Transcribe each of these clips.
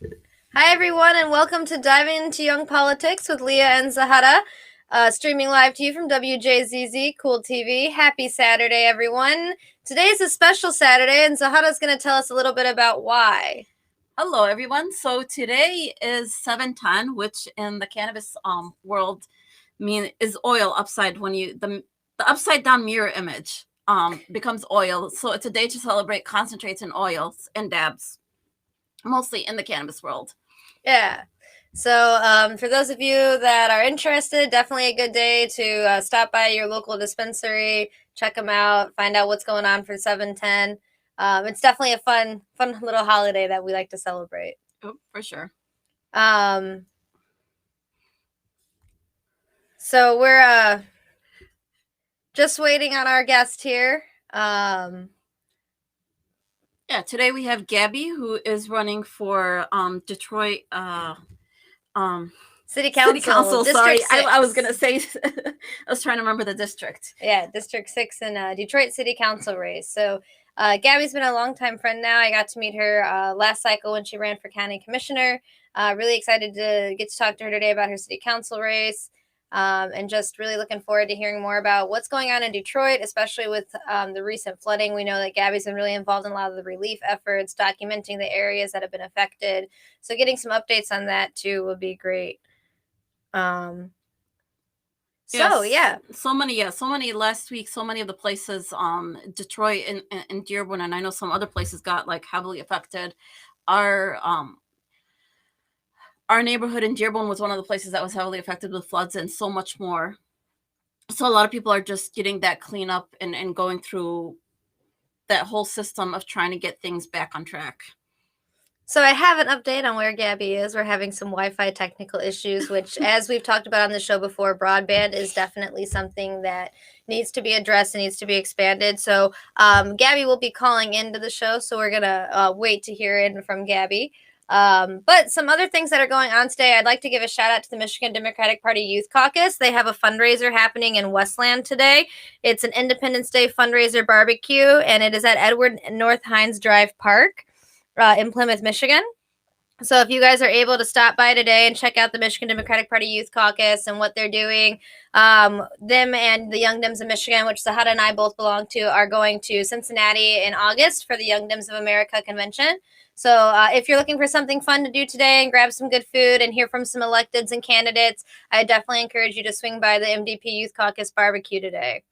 Hi, everyone, and welcome to Diving into Young Politics with Leah and Zahara, streaming live to you from WJZZ Cool TV. Happy Saturday, everyone. Today's a special Saturday, and Zahara's going to tell us a little bit about why. Hello, everyone. So today is 710, which in the cannabis world is oil upside when the upside down mirror image becomes oil. So it's a day to celebrate concentrates and oils and dabs, mostly in the cannabis world. Yeah. So for those of you that are interested, definitely a good day to stop by your local dispensary, check them out, find out what's going on for 710. It's definitely a fun little holiday that we like to celebrate. Oh, for sure. So we're just waiting on our guest here. Yeah, today we have Gabi, who is running for Detroit City Council. Sorry, I was gonna say. I was trying to remember the district. Yeah, District 6 in Detroit City Council race. So Gabi's been a longtime friend now. I got to meet her last cycle when she ran for county commissioner. Really excited to get to talk to her today about her city council race. And just really looking forward to hearing more about what's going on in Detroit, especially with the recent flooding. We know that Gabi's been really involved in a lot of the relief efforts, documenting the areas that have been affected. So getting some updates on that too would be great. So many last week. So many of the places, Detroit and Dearborn, and I know some other places got like heavily affected. Our neighborhood in Dearborn was one of the places that was heavily affected with floods and so much more. So a lot of people are just getting that cleanup and going through that whole system of trying to get things back on track. So I have an update on where Gabi is. We're having some Wi-Fi technical issues, which, as we've talked about on the show before, broadband is definitely something that needs to be addressed and needs to be expanded. So Gabi will be calling into the show, so we're going to wait to hear it from Gabi. But some other things that are going on today, I'd like to give a shout out to the Michigan Democratic Party Youth Caucus. They have a fundraiser happening in Westland today. It's an Independence Day fundraiser barbecue, and it is at Edward North Hines Drive Park in Plymouth, Michigan. So if you guys are able to stop by today and check out the Michigan Democratic Party Youth Caucus and what they're doing, them and the Young Dems of Michigan, which Zahara and I both belong to, are going to Cincinnati in August for the Young Dems of America convention. So if you're looking for something fun to do today and grab some good food and hear from some electeds and candidates, I definitely encourage you to swing by the MDP Youth Caucus barbecue today.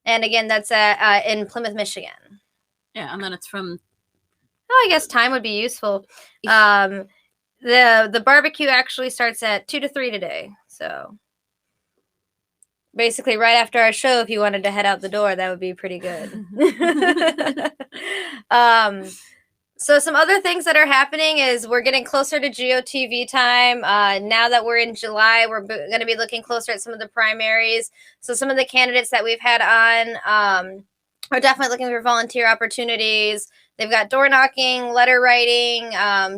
And again, that's in Plymouth, Michigan. Yeah, and then it's from... I guess time would be useful. The barbecue actually starts at 2 to 3 today. So basically right after our show, if you wanted to head out the door, that would be pretty good. So some other things that are happening is we're getting closer to GOTV time. Now that we're in July, we're going to be looking closer at some of the primaries. So some of the candidates that we've had on are definitely looking for volunteer opportunities. They've got door knocking, letter writing.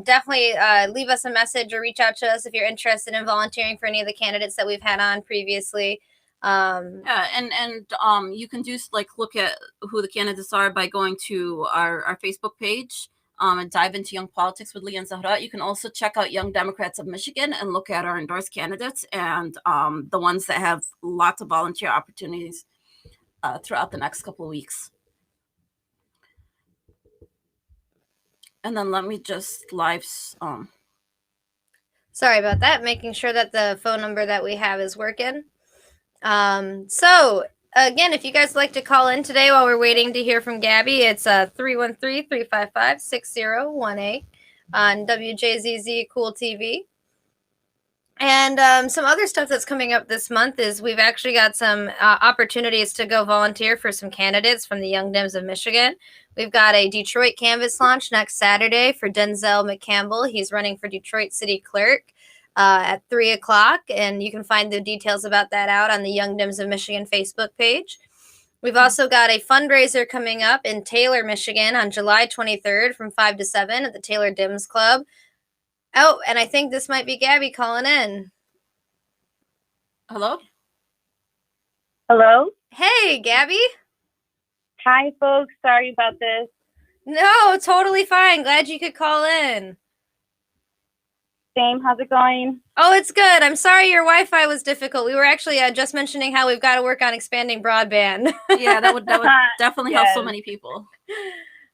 Definitely leave us a message or reach out to us if you're interested in volunteering for any of the candidates that we've had on previously. Yeah, and you can just look at who the candidates are by going to our Facebook page and dive into Young Politics with Leah and Zahara. You can also check out Young Democrats of Michigan and look at our endorsed candidates and the ones that have lots of volunteer opportunities throughout the next couple of weeks. And then let me just live. Sorry about that. Making sure that the phone number that we have is working. So again, if you guys would like to call in today while we're waiting to hear from Gabi, it's 313-355-6018 on WJZZ Cool TV. And some other stuff that's coming up this month is we've actually got some opportunities to go volunteer for some candidates from the Young Dems of Michigan. We've got a Detroit canvas launch next Saturday for Denzel McCampbell. He's running for Detroit City Clerk at 3 o'clock, and you can find the details about that out on the Young Dems of Michigan Facebook page. We've also got a fundraiser coming up in Taylor, Michigan on July 23rd from 5 to 7 at the Taylor Dems Club. Oh, and I think this might be Gabi calling in. Hello? Hello? Hey, Gabi. Hi, folks. Sorry about this. No, totally fine. Glad you could call in. Same. How's it going? Oh, it's good. I'm sorry your Wi-Fi was difficult. We were actually just mentioning how we've got to work on expanding broadband. Yeah, that would definitely help so Yes. many people.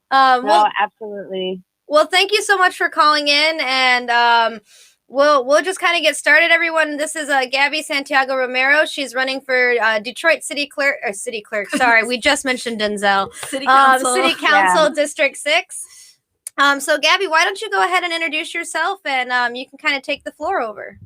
No, absolutely. Well, thank you so much for calling in, and we'll just kind of get started, everyone. This is Gabi Santiago Romero. She's running for Detroit City Clerk. Sorry, we just mentioned Denzel. City Council. City Council, District 6. So, Gabi, why don't you go ahead and introduce yourself, and you can kind of take the floor over.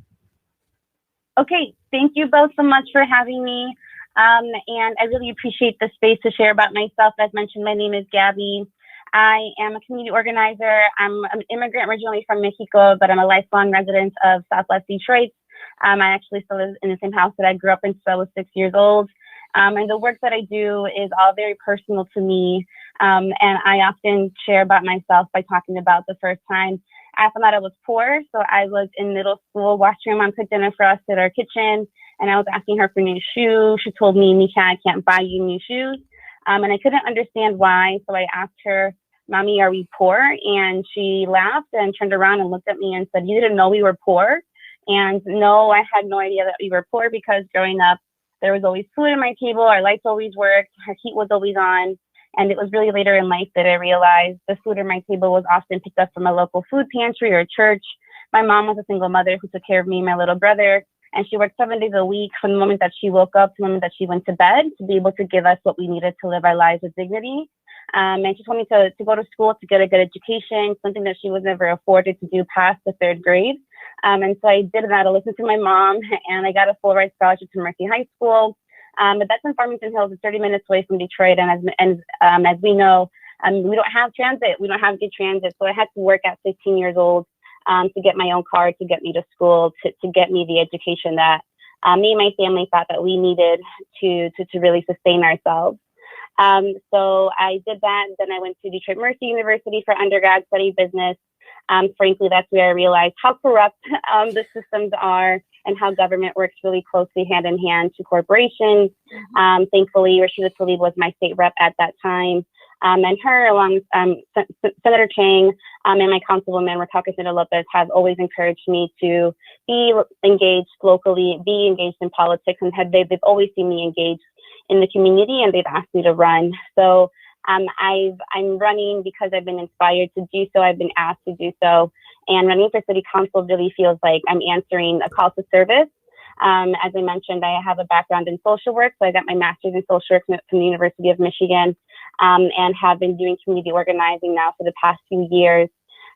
Okay, thank you both so much for having me. And I really appreciate the space to share about myself. As mentioned, my name is Gabi. I am a community organizer. I'm an immigrant originally from Mexico, but I'm a lifelong resident of Southwest Detroit. I actually still live in the same house that I grew up in since I was 6 years old. And the work that I do is all very personal to me. And I often share about myself by talking about the first time I found out I was poor. So I was in middle school watching my mom cook dinner for us at our kitchen, and I was asking her for new shoes. She told me, Mika, I can't buy you new shoes. And I couldn't understand why. So I asked her, Mommy, are we poor? And she laughed and turned around and looked at me and said, you didn't know we were poor? And no, I had no idea that we were poor, because growing up, there was always food on my table. Our lights always worked. Our heat was always on. And it was really later in life that I realized the food on my table was often picked up from a local food pantry or a church. My mom was a single mother who took care of me and my little brother. And she worked 7 days a week from the moment that she woke up to the moment that she went to bed to be able to give us what we needed to live our lives with dignity. And she told me to go to school to get a good education, something that she was never afforded to do past the 3rd grade. And so I did that. I listened to my mom, and I got a full ride scholarship to Mercy High School. But that's in Farmington Hills. It's 30 minutes away from Detroit. And as we know, we don't have transit. We don't have good transit. So I had to work at 15 years old to get my own car, to get me to school, to get me the education that me and my family thought that we needed to really sustain ourselves. So I did that. Then I went to Detroit Mercy University for undergrad, studied business. Frankly, that's where I realized how corrupt the systems are and how government works really closely hand in hand to corporations. Thankfully, Rashida Tlaib was my state rep at that time. And her, along with Senator Chang and my councilwoman, Raquel Lopez, have always encouraged me to be engaged locally, be engaged in politics, and they've always seen me engaged in the community, and they've asked me to run. So I'm running because I've been inspired to do so. I've been asked to do so. And running for city council really feels like I'm answering a call to service. As I mentioned, I have a background in social work. So I got my master's in social work from the University of Michigan, and have been doing community organizing now for the past few years.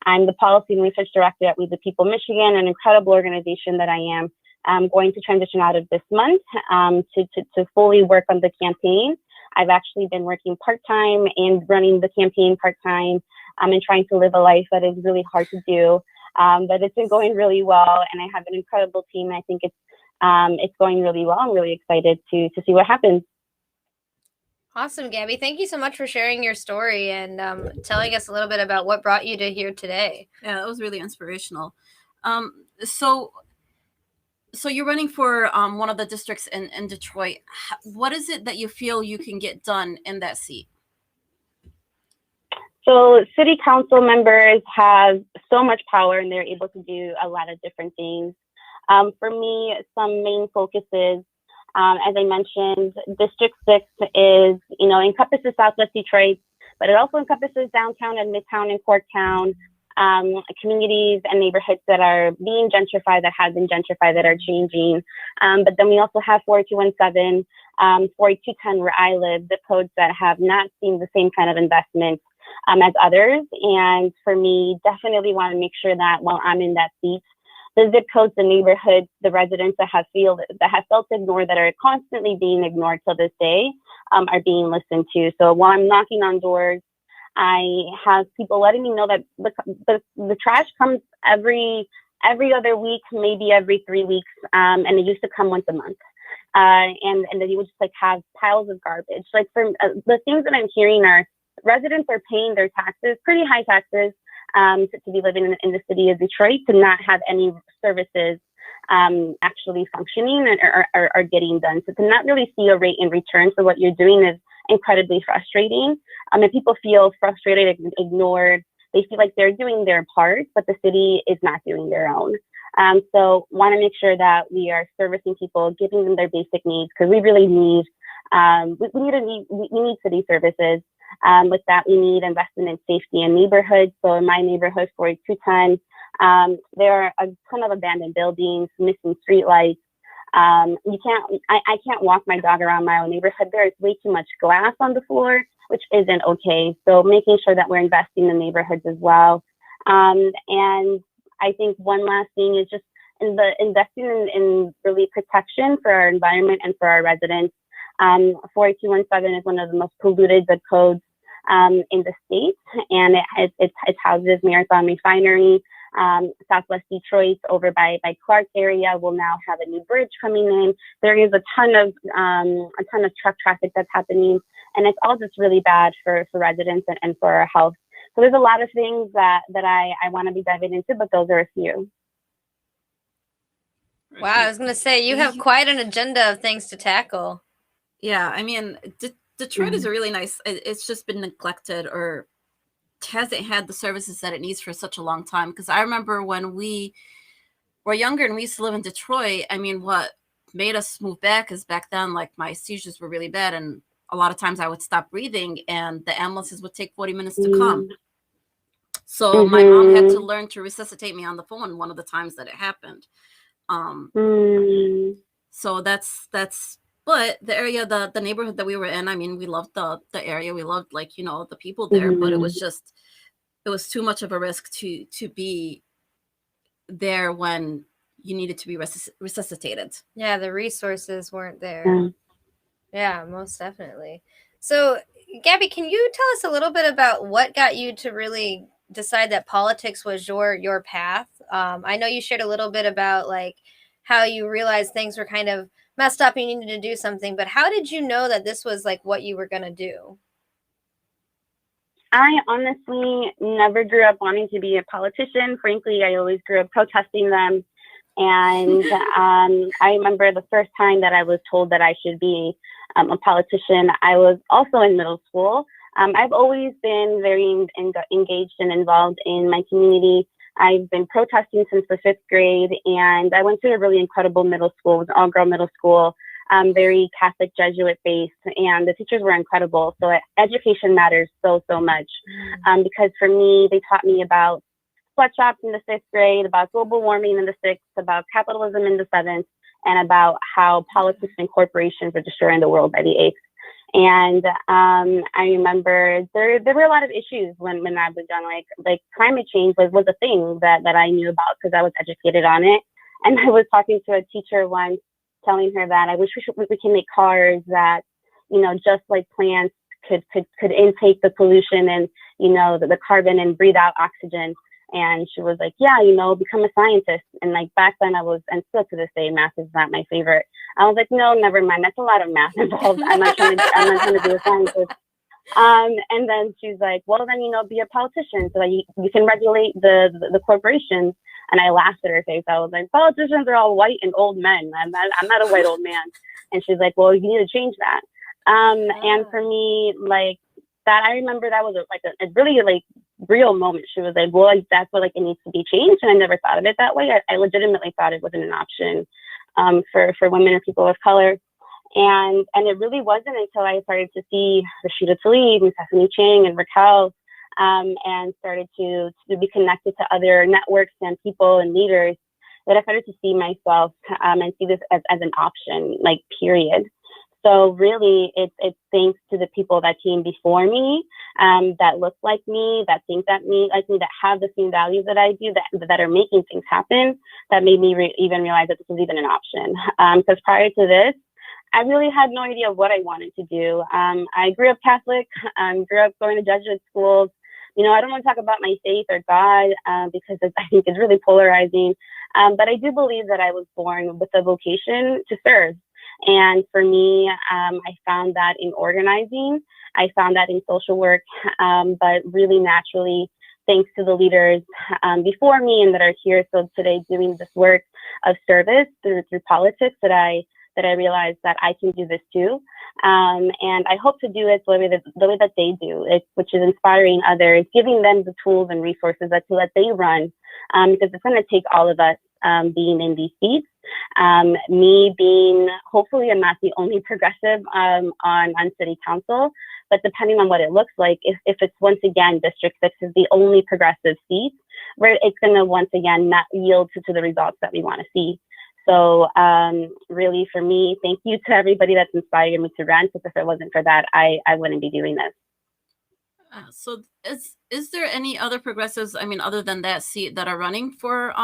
I'm the policy and research director at We the People Michigan, an incredible organization that I am. I'm going to transition out of this month to fully work on the campaign. I've actually been working part-time and running the campaign part-time, and trying to live a life that is really hard to do. But it's been going really well, and I have an incredible team. I think it's going really well. I'm really excited to see what happens. Awesome, Gabi. Thank you so much for sharing your story and telling us a little bit about what brought you to here today. Yeah, that was really inspirational. So you're running for one of the districts in Detroit. What is it that you feel you can get done in that seat? So city council members have so much power, and they're able to do a lot of different things. For me, some main focuses, as I mentioned, District 6 is, encompasses Southwest Detroit, but it also encompasses downtown and midtown and Corktown, communities and neighborhoods that are being gentrified, that have been gentrified, that are changing. But then we also have 4217, 4210 where I live, zip codes that have not seen the same kind of investment as others. And for me, definitely want to make sure that while I'm in that seat, the zip codes, the neighborhoods, the residents that have felt ignored, that are constantly being ignored till this day, are being listened to. So while I'm knocking on doors, I have people letting me know that the trash comes every other week, maybe every 3 weeks, and it used to come once a month. And then you would just have piles of garbage. For the things that I'm hearing are residents are paying their taxes, pretty high taxes, to be living in the city of Detroit, to not have any services actually functioning or getting done. So to not really see a rate in return for what you're doing is incredibly frustrating. And people feel frustrated, ignored. They feel like they're doing their part, but the city is not doing their own. So want to make sure that we are servicing people, giving them their basic needs, because we really need, we need city services. With that, we need investment in safety in neighborhoods. So in my neighborhood, 4210, there are a ton of abandoned buildings, missing streetlights. I can't walk my dog around my own neighborhood. There's way too much glass on the floor, which isn't okay. So making sure that we're investing in neighborhoods as well. And I think one last thing is just investing in really protection for our environment and for our residents. 4217 is one of the most polluted zip codes in the state, and it houses Marathon Refinery. Southwest Detroit over by Clark area will now have a new bridge coming in. There is a ton of truck traffic that's happening, and it's all just really bad for residents and for our health. So there's a lot of things that I want to be diving into, but those are a few. Wow, I was going to say, you have quite an agenda of things to tackle. Yeah, I mean, Detroit is a really nice, it's just been neglected or hasn't had the services that it needs for such a long time. Because I remember when we were younger and we used to live in Detroit, I mean, what made us move back is back then, like, my seizures were really bad. And a lot of times I would stop breathing and the ambulances would take 40 minutes to come. So my mom had to learn to resuscitate me on the phone one of the times that it happened. So that's, but the area, the neighborhood that we were in, I mean, we loved the area. We loved, like, you know, the people there, but it was just, it was too much of a risk to be there when you needed to be resuscitated. Yeah, the resources weren't there. Yeah, most definitely. So, Gabi, can you tell us a little bit about what got you to really decide that politics was your path? I know you shared a little bit about, like, how you realized things were kind of messed up and you needed to do something, but how did you know that this was, like, what you were going to do? I honestly never grew up wanting to be a politician. Frankly, I always grew up protesting them. And I remember the first time that I was told that I should be a politician, I was also in middle school. I've always been very engaged and involved in my community. I've been protesting since the 5th grade, and I went to a really incredible middle school. It was an all-girl middle school, very Catholic Jesuit based, and the teachers were incredible. So education matters so much, because for me, they taught me about sweatshops in the 5th grade, about global warming in the 6th, about capitalism in the 7th, and about how politics and corporations are destroying the world by the 8th. And I remember there were a lot of issues when I was young, like climate change was a thing that I knew about because I was educated on it. And I was talking to a teacher once, telling her that I wish we can make cars that, you know, just like plants could intake the pollution and, you know, the carbon and breathe out oxygen. And she was like, yeah, you know, become a scientist. And like back then I was, and still to this day, math is not my favorite. I was like, no, never mind. That's a lot of math involved. I'm not trying to be a scientist. And then she's like, well, then, you know, be a politician so that you can regulate the corporations. And I laughed at her face. I was like, politicians are all white and old men. I'm not a white old man. And she's like, well, you need to change that. And for me, like that, I remember that was a really like real moment. She was like, well, like, that's what, like, it needs to be changed. And I never thought of it that way. I legitimately thought it wasn't an option for women and people of color. And it really wasn't until I started to see Rashida Tlaib and Stephanie Chang and Raquel, and started to be connected to other networks and people and leaders that I started to see myself and see this as an option, like, period. So really, it's thanks to the people that came before me, that look like me, that think like me, that have the same values that I do, that are making things happen, that made me even realize that this was even an option. Because prior to this, I really had no idea what I wanted to do. I grew up Catholic, grew up going to Jesuit schools. You know, I don't want to talk about my faith or God because I think it's really polarizing. But I do believe that I was born with a vocation to serve. And for me, I found that in organizing, I found that in social work, but really naturally, thanks to the leaders before me and that are here still today doing this work of service through politics, that I realized that I can do this too. And I hope to do it the way that they do it, which is inspiring others, giving them the tools and resources that they run, because it's going to take all of us being in these seats. Me being, hopefully I'm not the only progressive on city council, but depending on what it looks like, if it's once again District 6 is the only progressive seat, where it's going to once again not yield to the results that we want to see. So really for me, thank you to everybody that's inspired me to run, because if it wasn't for that, I wouldn't be doing this. So is there any other progressives, I mean, other than that seat, that are running for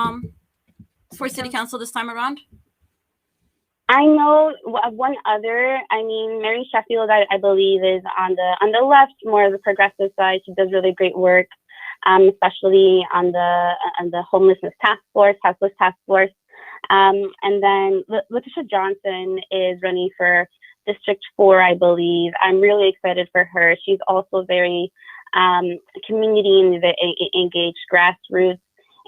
city council this time around? I know one other. I mean, Mary Sheffield, I believe, is on the left, more of the progressive side. She does really great work, especially on the homelessness task force, houseless task force. And then Letitia Johnson is running for District 4, I believe. I'm really excited for her. She's also very community engaged, grassroots,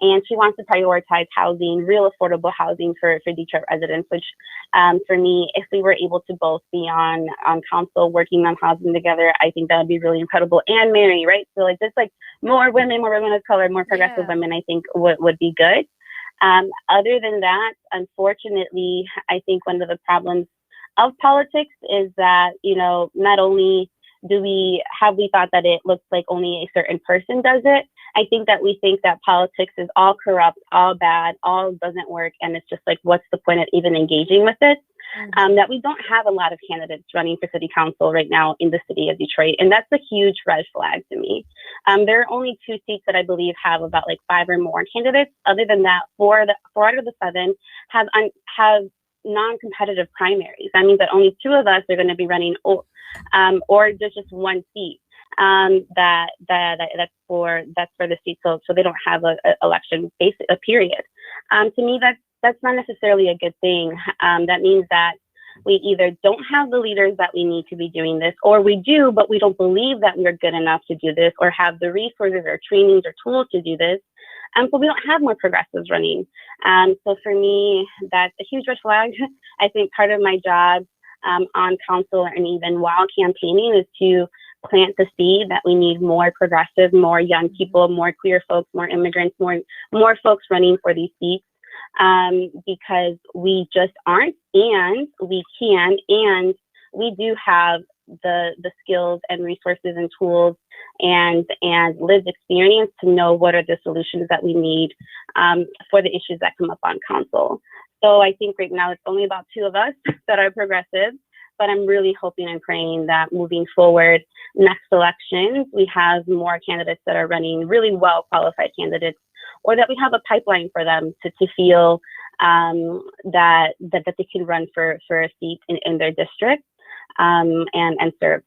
and she wants to prioritize housing, real affordable housing for Detroit residents, which for me, if we were able to both be on council working on housing together, I think that would be really incredible. And Mary, right? So like just like more women of color, more progressive women, I think would be good. Other than that, unfortunately, I think one of the problems of politics is that, you know, not only do we thought that it looks like only a certain person does it, I think that we think that politics is all corrupt, all bad, all doesn't work. And it's just like, what's the point of even engaging with it? That we don't have a lot of candidates running for city council right now in the city of Detroit. And that's a huge red flag to me. There are only 2 seats that I believe have about like 5 or more candidates. Other than that, 4 out of the 7 have non-competitive primaries. That means that only 2 of us are going to be running, or there's just 1 seat that's for the seat. So they don't have a election period. To me, that's not necessarily a good thing. That means that we either don't have the leaders that we need to be doing this, or we do, but we don't believe that we're good enough to do this, or have the resources or trainings or tools to do this. So we don't have more progressives running. So for me, that's a huge red flag. I think part of my job on council and even while campaigning is to plant the seed that we need more progressive, more young people, more queer folks, more immigrants, more folks running for these seats, because we just aren't, and we can, and we do have the skills and resources and tools and lived experience to know what are the solutions that we need for the issues that come up on council. So I think right now it's only about 2 of us that are progressive, but I'm really hoping and praying that moving forward, next elections, we have more candidates that are running, really well qualified candidates, or that we have a pipeline for them to feel that they can run for a seat in their district and serve.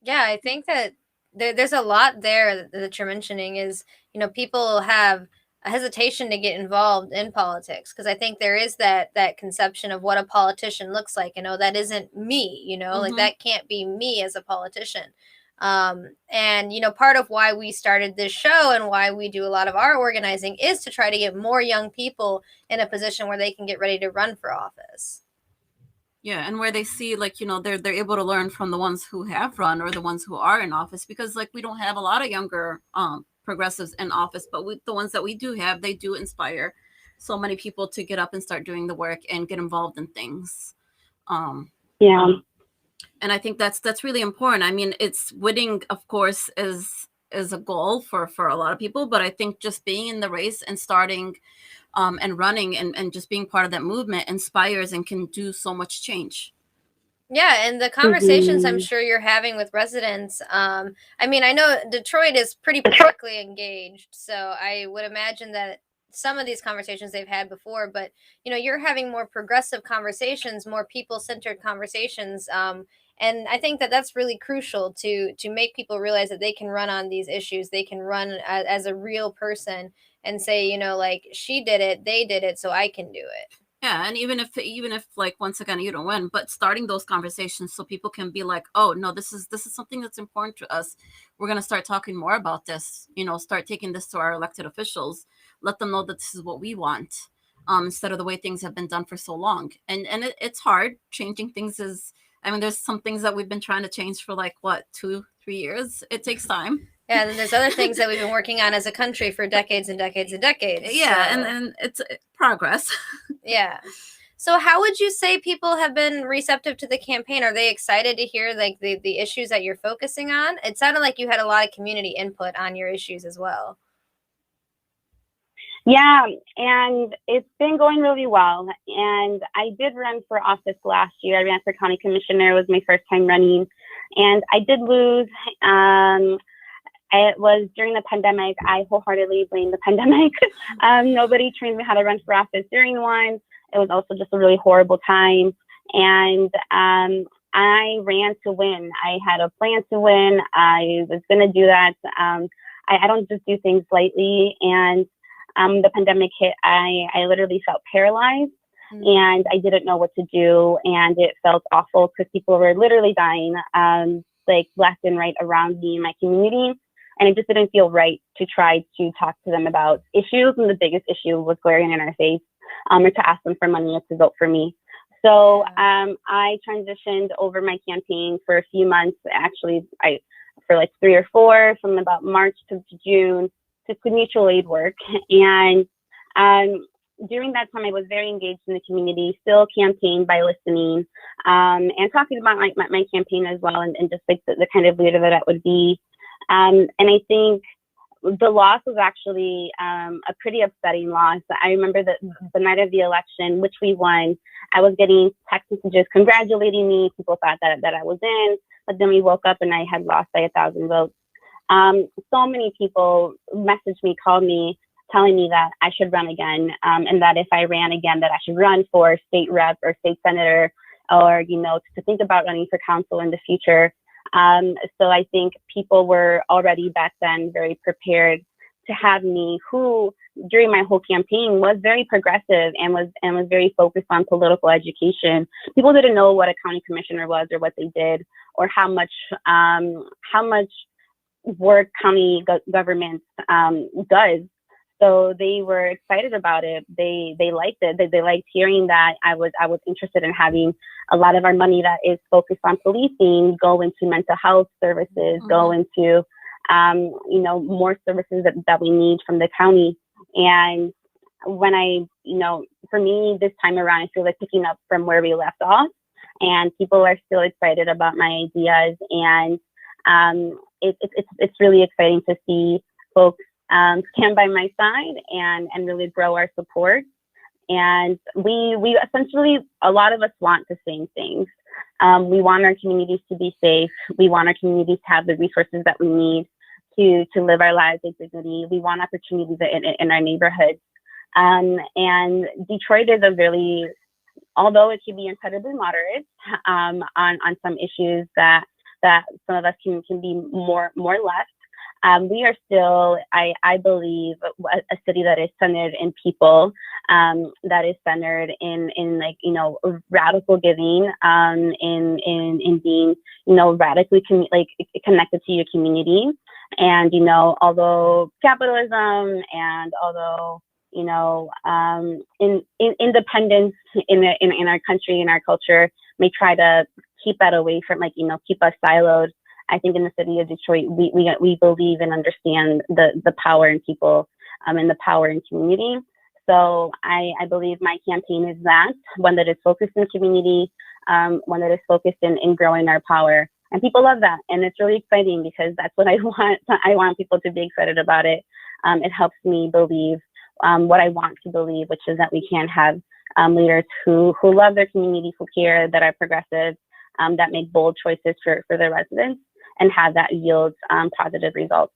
Yeah, I think that there's a lot there that you're mentioning is, you know, people have a hesitation to get involved in politics because I think there is that conception of what a politician looks like. You know, that isn't me, you know, like that can't be me as a politician. And, you know, part of why we started this show and why we do a lot of our organizing is to try to get more young people in a position where they can get ready to run for office. Yeah, and where they see, like, you know, they're able to learn from the ones who have run or the ones who are in office, because like we don't have a lot of younger progressives in office, but the ones that we do have, they do inspire so many people to get up and start doing the work and get involved in things. And I think that's really important. I mean, it's winning, of course, is a goal for a lot of people, but I think just being in the race and starting and running and just being part of that movement inspires and can do so much change. Yeah, and the conversations I'm sure you're having with residents. I mean, I know Detroit is pretty politically engaged, so I would imagine that some of these conversations they've had before, but you know, you're having more progressive conversations, more people-centered conversations. And I think that that's really crucial to make people realize that they can run on these issues. They can run as a real person and say, you know, like, she did it, they did it, so I can do it. Yeah, and even if like, once again, you don't win, but starting those conversations so people can be like, oh no, this is something that's important to us. We're gonna start talking more about this. You know, start taking this to our elected officials. Let them know that this is what we want, instead of the way things have been done for so long. And it's hard. Changing things is. I mean, there's some things that we've been trying to change for like what 2-3 years. It takes time. Yeah, and then there's other things that we've been working on as a country for decades and decades and decades. Yeah, so. and it's progress. Yeah. So how would you say people have been receptive to the campaign? Are they excited to hear like the issues that you're focusing on? It sounded like you had a lot of community input on your issues as well. Yeah, and it's been going really well. And I did run for office last year. I ran for county commissioner. It was my first time running, and I did lose. It was during the pandemic. I wholeheartedly blame the pandemic. Nobody trained me how to run for office during one. It was also just a really horrible time. And I ran to win. I had a plan to win. I was going to do that. I don't just do things lightly. And the pandemic hit. I literally felt paralyzed. And I didn't know what to do. And it felt awful because people were literally dying, like left and right around me in my community. And it just didn't feel right to try to talk to them about issues. And the biggest issue was glaring in our face, or to ask them for money or to vote for me. So I transitioned over my campaign for a few months. Actually, for like 3 or 4, from about March to June, to mutual aid work. And during that time, I was very engaged in the community, still campaigned by listening, and talking about my campaign as well, and just like the kind of leader that I would be. And I think the loss was actually a pretty upsetting loss. I remember that the night of the election, which we won, I was getting text messages congratulating me. People thought that I was in, but then we woke up and I had lost by 1,000 votes. So many people messaged me, called me, telling me that I should run again, and that if I ran again, that I should run for state rep or state senator, or, to think about running for council in the future. So I think people were already back then very prepared to have me, who during my whole campaign was very progressive and was very focused on political education. People didn't know what a county commissioner was or what they did, or how much work county government does. So they were excited about it. They liked it. They liked hearing that I was interested in having a lot of our money that is focused on policing go into mental health services, go into more services that we need from the county. And when for me this time around, I feel like picking up from where we left off, and people are still excited about my ideas. And it's really exciting to see folks stand by my side and really grow our support. And we essentially, a lot of us want the same things. We want our communities to be safe. We want our communities to have the resources that we need to live our lives with dignity. We want opportunities in our neighborhoods. And Detroit is although it can be incredibly moderate on some issues that some of us can be more left. We are still, I believe, a city that is centered in people, that is centered in radical giving, in being, radically connected to your community. And, although capitalism and although, independence in our country, in our culture, may try to keep that away from, keep us siloed, I think in the city of Detroit, we believe and understand the power in people, and the power in community. So I believe my campaign is that, one that is focused in community, one that is focused in growing our power. And people love that. And it's really exciting because that's what I want. I want people to be excited about it. It helps me believe what I want to believe, which is that we can have leaders who love their community, who care, that are progressive, that make bold choices for their residents, and have that yield positive results.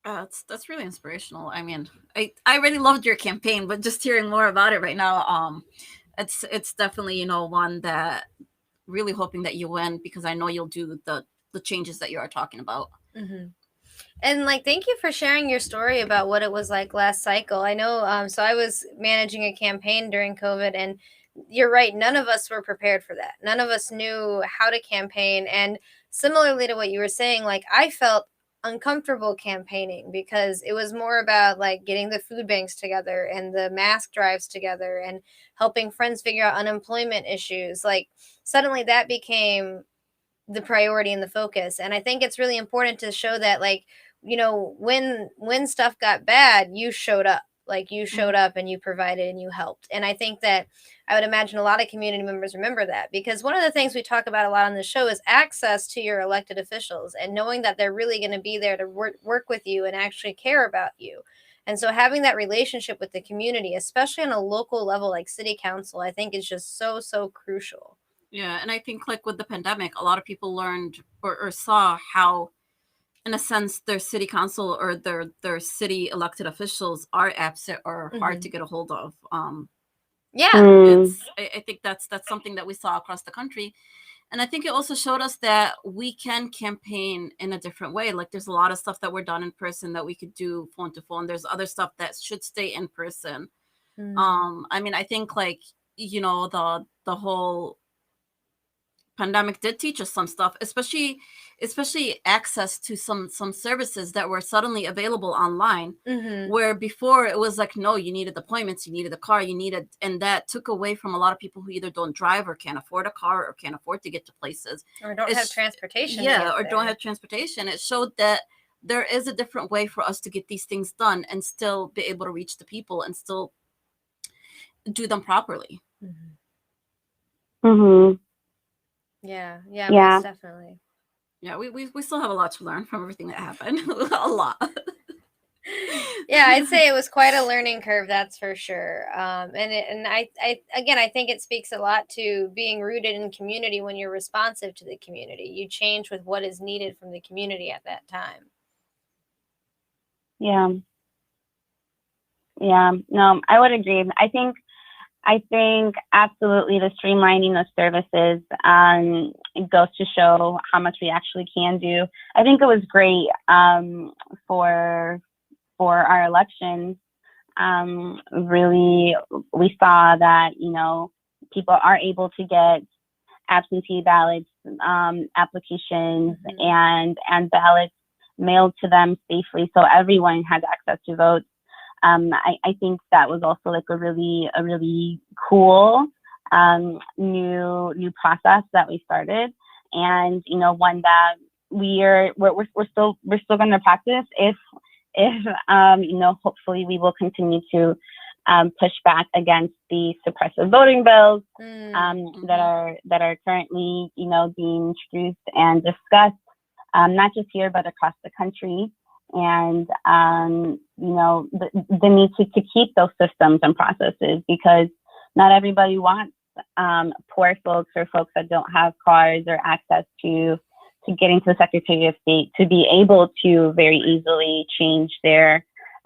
That's really inspirational. I mean, I really loved your campaign, but just hearing more about it right now, it's definitely one that really hoping that you win, because I know you'll do the changes that you are talking about. Mm-hmm. And thank you for sharing your story about what it was like last cycle. I know, so I was managing a campaign during COVID, and you're right, none of us were prepared for that. None of us knew how to campaign. And similarly to what you were saying, I felt uncomfortable campaigning because it was more about getting the food banks together and the mask drives together and helping friends figure out unemployment issues. Suddenly that became the priority and the focus. And I think it's really important to show that, like, you know, when stuff got bad, you showed up. Like, you showed up and you provided and you helped. And I think that I would imagine a lot of community members remember that, because one of the things we talk about a lot on the show is access to your elected officials and knowing that they're really going to be there to work with you and actually care about you. And so having that relationship with the community, especially on a local level like city council, I think is just so crucial. Yeah, and I think like with the pandemic, a lot of people learned or saw how, in a sense, their city council or their city elected officials are absent or hard to get a hold of. Yeah. I think that's something that we saw across the country. And I think it also showed us that we can campaign in a different way. Like, there's a lot of stuff that we're done in person that we could do phone to phone. There's other stuff that should stay in person. I mean, I think, like, you know, the whole pandemic did teach us some stuff, especially access to some services that were suddenly available online, where before it was like, no, you needed appointments, you needed a car, and that took away from a lot of people who either don't drive or can't afford a car or can't afford to get to places or don't have transportation. Don't have transportation. It showed that there is a different way for us to get these things done and still be able to reach the people and still do them properly. Yeah, most definitely. Yeah, we still have a lot to learn from everything that happened. A lot. Yeah, I'd say it was quite a learning curve, that's for sure. And I think it speaks a lot to being rooted in community. When you're responsive to the community, you change with what is needed from the community at that time. Yeah, no, I would agree. I think absolutely the streamlining of services it goes to show how much we actually can do. I think it was great for our elections. Really, we saw that, you know, people are able to get absentee ballots, applications, and ballots mailed to them safely, so everyone had access to votes. I think that was also like a really cool new process that we started, and, you know, one that we're still going to practice if you know, hopefully we will continue to push back against the suppressive voting bills that are currently, you know, being introduced and discussed, not just here but across the country. And, you know, the need to keep those systems and processes, because not everybody wants poor folks or folks that don't have cars or access to getting to the Secretary of State to be able to very easily change their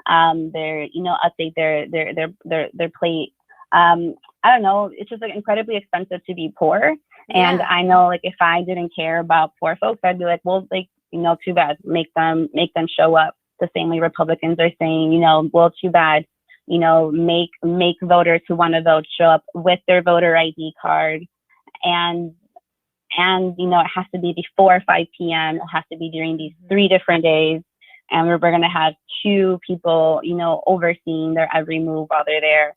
you know, update their plate. I don't know, it's just like incredibly expensive to be poor. And I know, like, if I didn't care about poor folks, I'd be like, well, like, you know, too bad, make them show up. The same way Republicans are saying, you know, well, too bad, you know, make voters who want to vote show up with their voter ID card, and you know, it has to be before 5 p.m. It has to be during these 3 different days, and we're going to have 2 people, you know, overseeing their every move while they're there.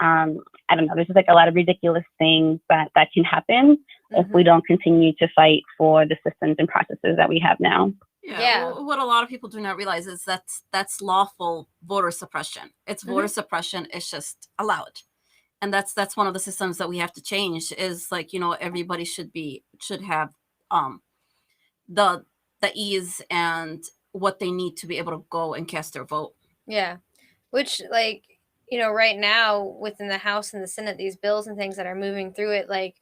I don't know, there's just like a lot of ridiculous things that can happen if we don't continue to fight for the systems and processes that we have now. Yeah. What a lot of people do not realize is that's lawful voter suppression. It's voter suppression. It's just allowed. And that's one of the systems that we have to change, is like, you know, everybody should have the ease and what they need to be able to go and cast their vote. Yeah. Which, like, you know, right now within the House and the Senate, these bills and things that are moving through it, like,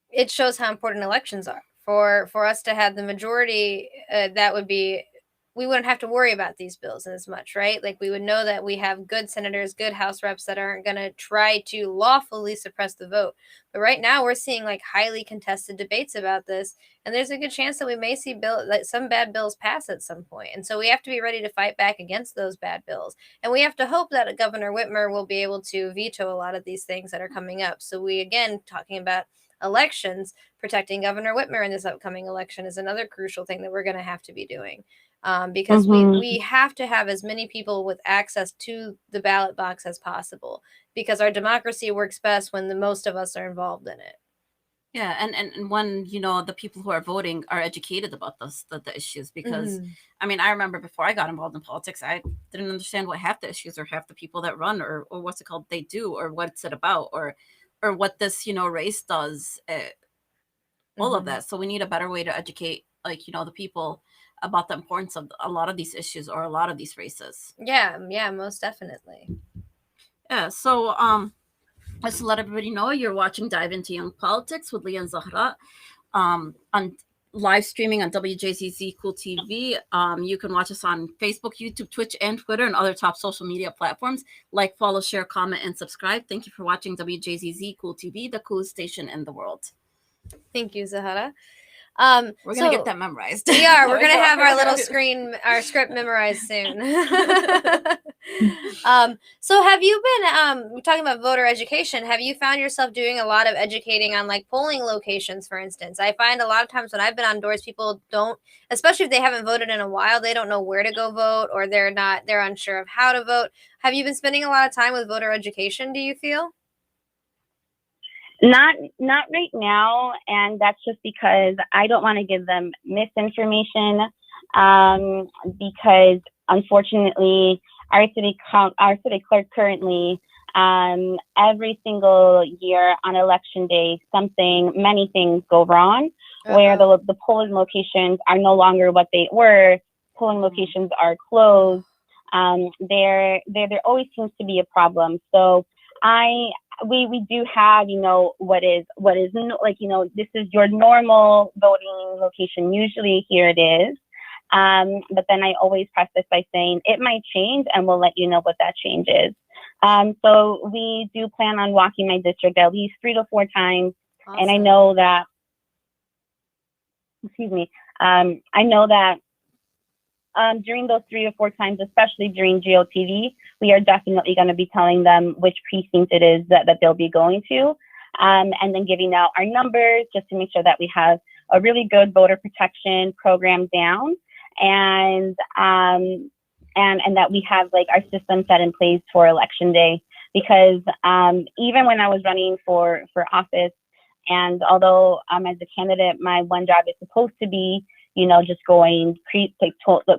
it shows how important elections are. For us to have the majority, that would be, we wouldn't have to worry about these bills as much, right? Like, we would know that we have good senators, good House reps that aren't going to try to lawfully suppress the vote. But right now we're seeing like highly contested debates about this, and there's a good chance that we may see some bad bills pass at some point. And so we have to be ready to fight back against those bad bills. And we have to hope that Governor Whitmer will be able to veto a lot of these things that are coming up. So we, again, talking about elections, protecting Governor Whitmer in this upcoming election is another crucial thing that we're going to have to be doing. Because we have to have as many people with access to the ballot box as possible, because our democracy works best when the most of us are involved in it. Yeah, and when, you know, the people who are voting are educated about the issues, because I mean, I remember before I got involved in politics, I didn't understand what half the issues or half the people that run, or what's it called, they do, or what's it about, or what this, you know, race does, all of that. So we need a better way to educate, like, you know, the people about the importance of a lot of these issues or a lot of these races. Yeah, most definitely. Yeah, so just to let everybody know, you're watching Dive Into Young Politics with Leah and Zahara, on live streaming on WJZZ Cool TV. You can watch us on Facebook, YouTube, Twitch, and Twitter, and other top social media platforms. Like, follow, share, comment, and subscribe. Thank you for watching WJZZ Cool TV, the coolest station in the world. Thank you, Zahara. We're gonna get that memorized. We are. We're gonna have our little script memorized soon. So have you been we're talking about voter education? Have you found yourself doing a lot of educating on like polling locations, for instance? I find a lot of times when I've been on doors, people don't, especially if they haven't voted in a while, they don't know where to go vote, or they're unsure of how to vote. Have you been spending a lot of time with voter education, do you feel? Not right now, and that's just because I don't want to give them misinformation, because unfortunately our city clerk currently, every single year on election day, many things go wrong, where the polling locations are no longer what they were. Polling locations are closed. There always seems to be a problem. So we do have, you know, what is like, you know, this is your normal voting location. Usually here it is. But then I always preface by saying it might change, and we'll let you know what that change is. So we do plan on walking my district at least 3 to 4 times. Awesome. And I know that, I know that during those 3 or 4 times, especially during GOTV, we are definitely going to be telling them which precinct it is that they'll be going to, and then giving out our numbers just to make sure that we have a really good voter protection program down, and that we have like our system set in place for election day. Because even when I was running for office, and although as a candidate, my one job is supposed to be, you know, just going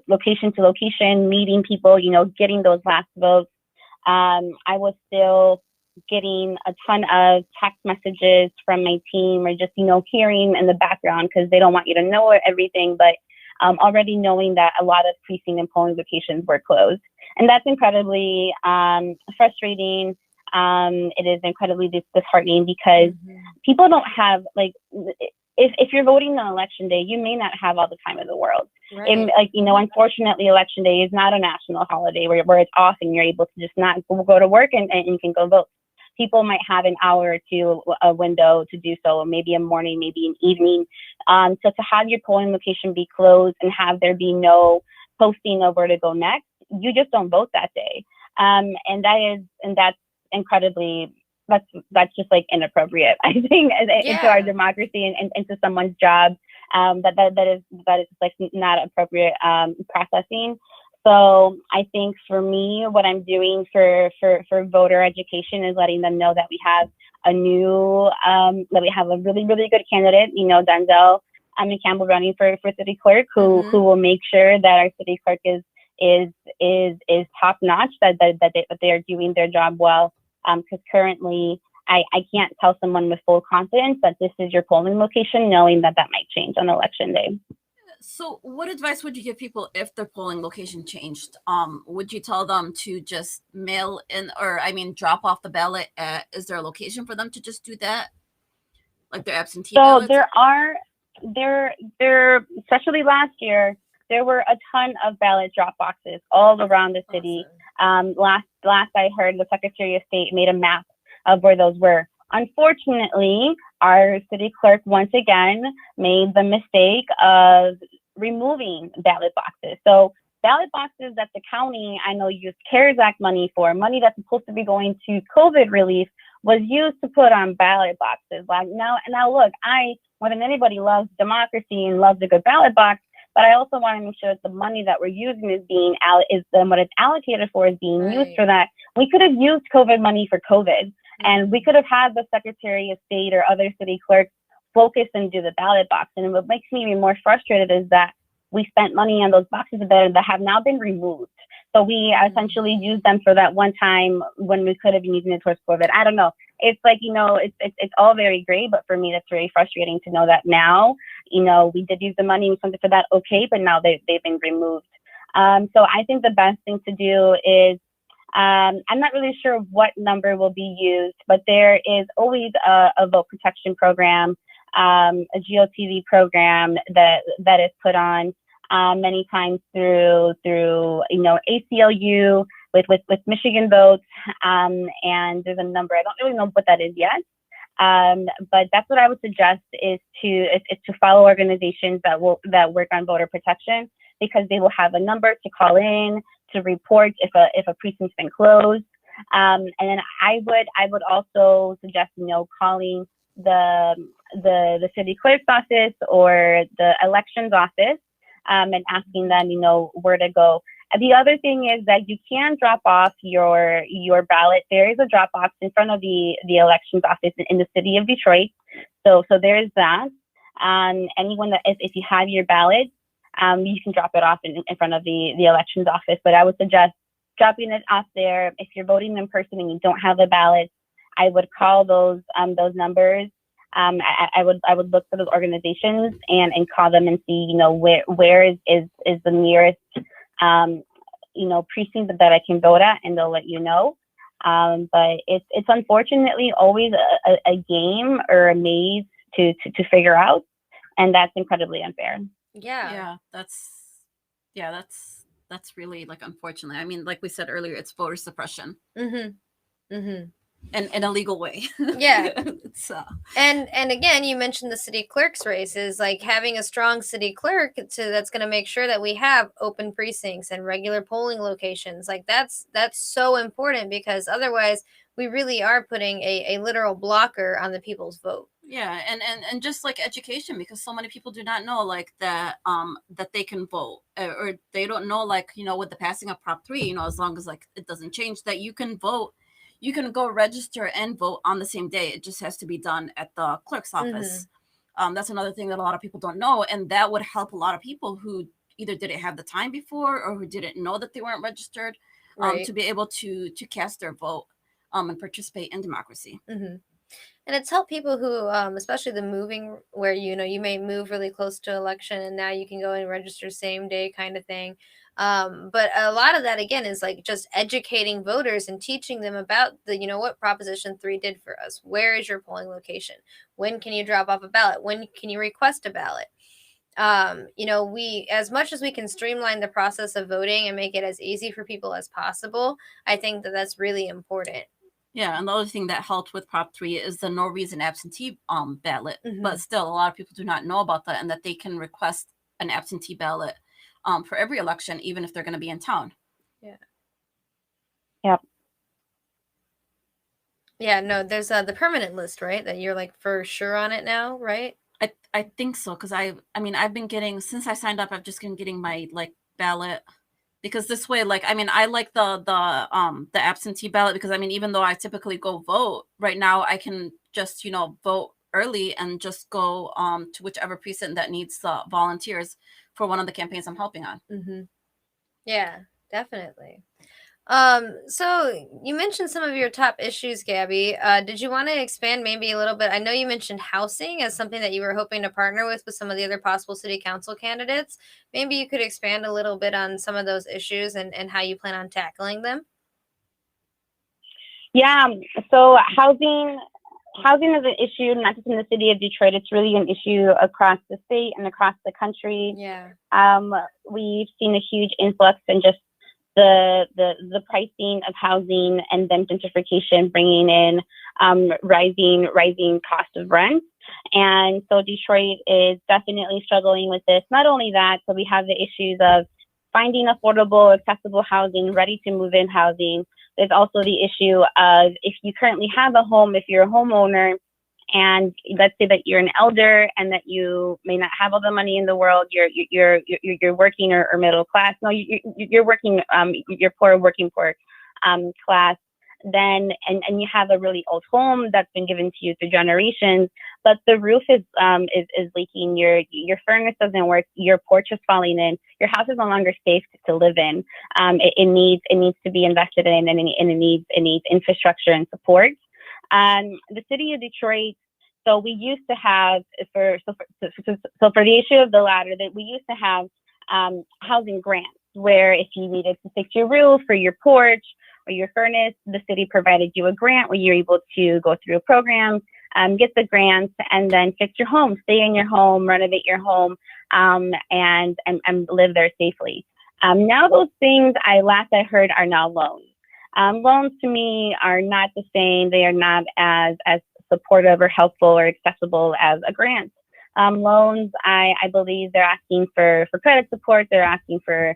location to location, meeting people, you know, getting those last votes. I was still getting a ton of text messages from my team, or just, you know, hearing in the background, because they don't want you to know everything, but already knowing that a lot of precinct and polling locations were closed. And that's incredibly frustrating. It is incredibly disheartening, because people don't have, like, if you're voting on election day, you may not have all the time in the world. Right. And, like, you know, unfortunately, election day is not a national holiday where it's off and you're able to just not go to work and you can go vote. People might have an hour or two, a window to do so, maybe a morning, maybe an evening. So to have your polling location be closed and have there be no posting of where to go next, you just don't vote that day. And that's incredibly, that's just like inappropriate, I think, into our democracy and into someone's job. That is like not appropriate processing. So I think for me, what I'm doing for voter education is letting them know that we have a really, really good candidate, you know, Denzel Campbell, running for city clerk, who will make sure that our city clerk is top notch, that they are doing their job well. Because currently I can't tell someone with full confidence that this is your polling location, knowing that might change on election day. So what advice would you give people if their polling location changed? Would you tell them to just mail in, or drop off the ballot? Is there a location for them to just do that? Like their absentee ballots? So there, especially last year, there were a ton of ballot drop boxes all around the city. Awesome. Last I heard, the Secretary of State made a map of where those were. Unfortunately, our city clerk once again made the mistake of removing ballot boxes. So ballot boxes that the county, I know, used CARES Act money for, money that's supposed to be going to COVID relief, was used to put on ballot boxes. Like now look, I, more than anybody, loves democracy and loves a good ballot box. But I also want to make sure that the money that we're using is what it's allocated for is being used for that. We could have used COVID money for COVID, and we could have had the Secretary of State or other city clerks focus and do the ballot box. And what makes me even more frustrated is that we spent money on those boxes that have now been removed. So we essentially used them for that one time when we could have been using it towards COVID. I don't know. It's like, it's all very great, but for me, that's very frustrating to know that now, we did use the money, we spent it for that, okay, but now they've been removed. So I think the best thing to do is, I'm not really sure what number will be used, but there is always a vote protection program, a GOTV program that is put on many times through ACLU with Michigan Votes, and there's a number, I don't really know what that is yet, but that's what I would suggest is to follow organizations that work on voter protection, because they will have a number to call in to report if a precinct's been closed, and then I would also suggest calling the city clerk's office or the elections office, and asking them where to go. The other thing is that you can drop off your ballot. There is a drop box in front of the elections office in the city of Detroit. So there is that. Anyone that if you have your ballot, you can drop it off in front of the elections office. But I would suggest dropping it off there. If you're voting in person and you don't have a ballot, I would call those numbers. I would look for those organizations and call them and see where is the nearest precinct that I can vote at, and they'll let you know. But it's unfortunately always a game or a maze to figure out, and that's incredibly unfair. Yeah, that's really unfortunately. I mean, like we said earlier, it's voter suppression. And in a legal way. Yeah. And again, you mentioned the city clerk's races, having a strong city clerk that's going to make sure that we have open precincts and regular polling locations. That's so important, because otherwise we really are putting a literal blocker on the people's vote. Yeah, and just education, because so many people do not know that they can vote, or they don't know with the passing of Prop 3, as long as it doesn't change, that you can vote. You can go register and vote on the same day. It just has to be done at the clerk's office. That's another thing that a lot of people don't know, and that would help a lot of people who either didn't have the time before or who didn't know that they weren't registered, to be able to cast their vote and participate in democracy. And it's helped people who, especially the moving, where you may move really close to election, and now you can go and register same day kind of thing. But a lot of that, again, is just educating voters and teaching them about what Proposition 3 did for us. Where is your polling location? When can you drop off a ballot? When can you request a ballot? We, as much as we can streamline the process of voting and make it as easy for people as possible, I think that that's really important. Yeah, and the other thing that helped with Prop 3 is the no reason absentee ballot. But still, a lot of people do not know about that, and that they can request an absentee ballot for every election, even if they're going to be in town. Yeah. Yep. Yeah, no, there's the permanent list, right? That you're for sure on it now, right? I think so, because I've been getting, since I signed up, I've just been getting my ballot, because this way, I like the absentee ballot, because even though I typically go vote right now, I can just vote early and just go to whichever precinct that needs volunteers for one of the campaigns I'm helping on. Yeah, definitely. So you mentioned some of your top issues, Gabi. Did you want to expand maybe a little bit? I know you mentioned housing as something that you were hoping to partner with some of the other possible city council candidates. Maybe you could expand a little bit on some of those issues and how you plan on tackling them. Yeah, so housing is an issue, not just in the city of Detroit. It's really an issue across the state and across the country. Yeah. We've seen a huge influx in just the pricing of housing, and then gentrification bringing in rising cost of rent. And so Detroit is definitely struggling with this. Not only that, so we have the issues of finding affordable, accessible housing, ready to move in housing. There's also the issue of, if you currently have a home, if you're a homeowner, and let's say that you're an elder and that you may not have all the money in the world, you're working or middle class. No, you're working, you're poor, working poor class. then and you have a really old home that's been given to you through generations, but the roof is leaking, your furnace doesn't work, your porch is falling in, your house is no longer safe to live in. It needs to be invested in, and it needs infrastructure and support. The city of Detroit. So we used to have for the issue of the latter, that we used to have housing grants, where if you needed to fix your roof or your porch or your furnace, the city provided you a grant where you're able to go through a program, get the grants, and then fix your home, stay in your home, renovate your home, and live there safely. Now those things last I heard are now loans. Loans to me are not the same. They are not as supportive or helpful or accessible as a grant. Loans, I believe they're asking for credit support. They're asking for,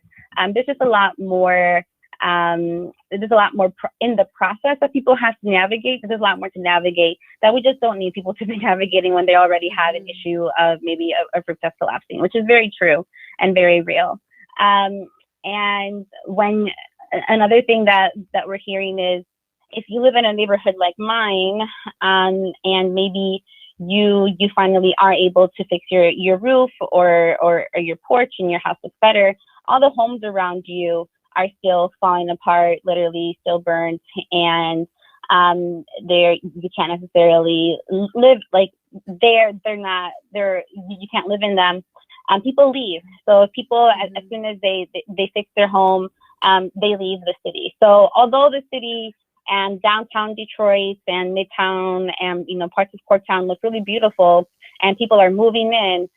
there's just a lot more, there's a lot more in the process that people have to navigate. There's a lot more to navigate that we just don't need people to be navigating when they already had an issue of maybe a roof that's collapsing, which is very true and very real. And when another thing that we're hearing is, if you live in a neighborhood like mine, and maybe you finally are able to fix your roof or your porch and your house looks better, all the homes around you are still falling apart, literally still burnt, and you can't necessarily live like you can't live in them. People leave. So if people, as soon as they fix their home, they leave the city. So although the city and downtown Detroit and Midtown and parts of Corktown look really beautiful, and people are moving in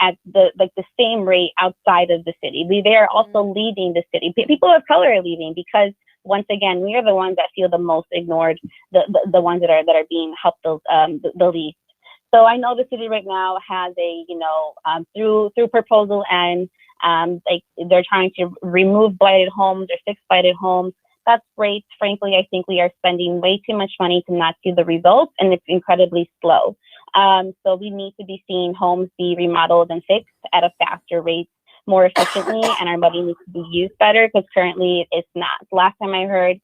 at the same rate outside of the city. They are also leaving the city. People of color are leaving because, once again, we are the ones that feel the most ignored, the ones that are being helped the least. So I know the city right now has through proposal, and they're trying to remove blighted homes or fix blighted homes. That's great. Frankly, I think we are spending way too much money to not see the results, and it's incredibly slow. So we need to be seeing homes be remodeled and fixed at a faster rate, more efficiently, and our money needs to be used better, because currently it's not. Last time I heard,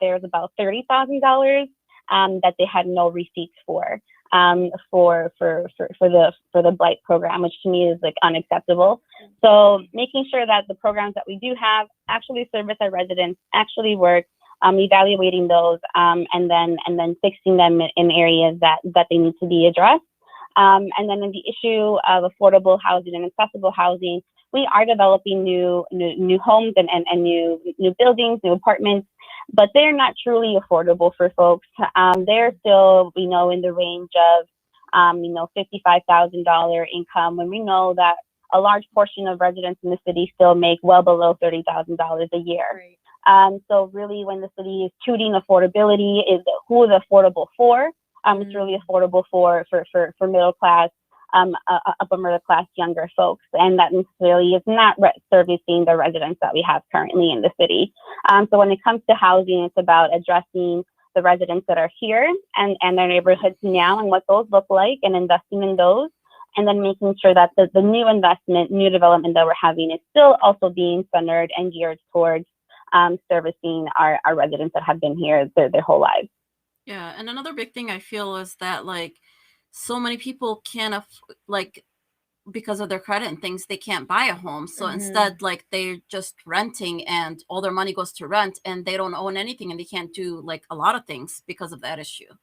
there's about $30,000 that they had no receipts for the blight program, which to me is unacceptable. So making sure that the programs that we do have actually service our residents, actually work, evaluating those, and then fixing them in areas that they need to be addressed. And then in the issue of affordable housing and accessible housing, we are developing new homes and new buildings, new apartments, but they're not truly affordable for folks. They're still, in the range of, $55,000 income, when we know that a large portion of residents in the city still make well below $30,000 a year. Right. So really, when the city is touting affordability, is who is affordable for? It's really affordable for middle class, upper middle class, younger folks, and that necessarily is not servicing the residents that we have currently in the city. So when it comes to housing, it's about addressing the residents that are here and their neighborhoods now and what those look like, and investing in those, and then making sure that the new development that we're having is still also being centered and geared towards servicing our residents that have been here their whole lives. Yeah, and another big thing I feel is that so many people can't because of their credit and things, they can't buy a home. So instead, they're just renting, and all their money goes to rent, and they don't own anything, and they can't do a lot of things because of that issue.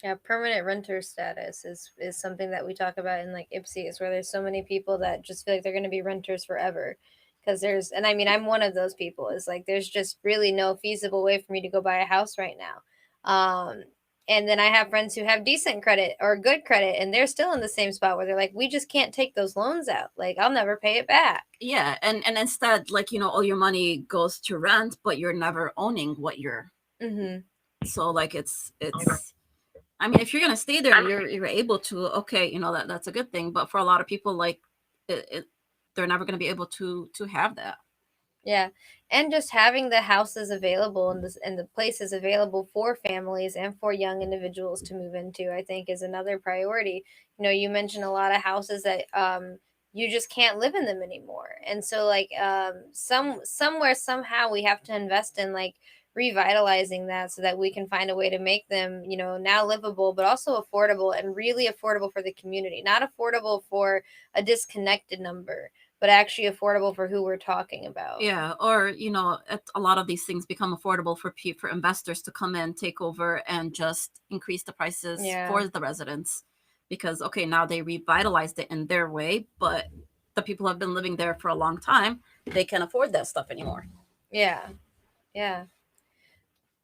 Yeah, permanent renter status is something that we talk about in IPSIs, where there's so many people that just feel like they're going to be renters forever. Because I'm one of those people. Is there's just really no feasible way for me to go buy a house right now. And then I have friends who have decent credit or good credit, and they're still in the same spot where they're like, we just can't take those loans out. I'll never pay it back. Yeah, and instead, all your money goes to rent, but you're never owning what you're. So it's. I mean, if you're gonna stay there and you're able to, okay, that's a good thing. But for a lot of people, they're never gonna be able to have that. Yeah, and just having the houses available and the places available for families and for young individuals to move into, I think, is another priority. You mentioned a lot of houses that you just can't live in them anymore. And so like somewhere somehow we have to invest in like revitalizing that so that we can find a way to make them, you know, now livable but also affordable, and really affordable for the community, not affordable for a disconnected number, but actually affordable for who we're talking about. Yeah, or you know, a lot of these things become affordable for investors to come in, take over, and just increase the prices for the residents, because okay, now they revitalized it in their way, but the people who have been living there for a long time, they can't afford that stuff anymore. Yeah, yeah.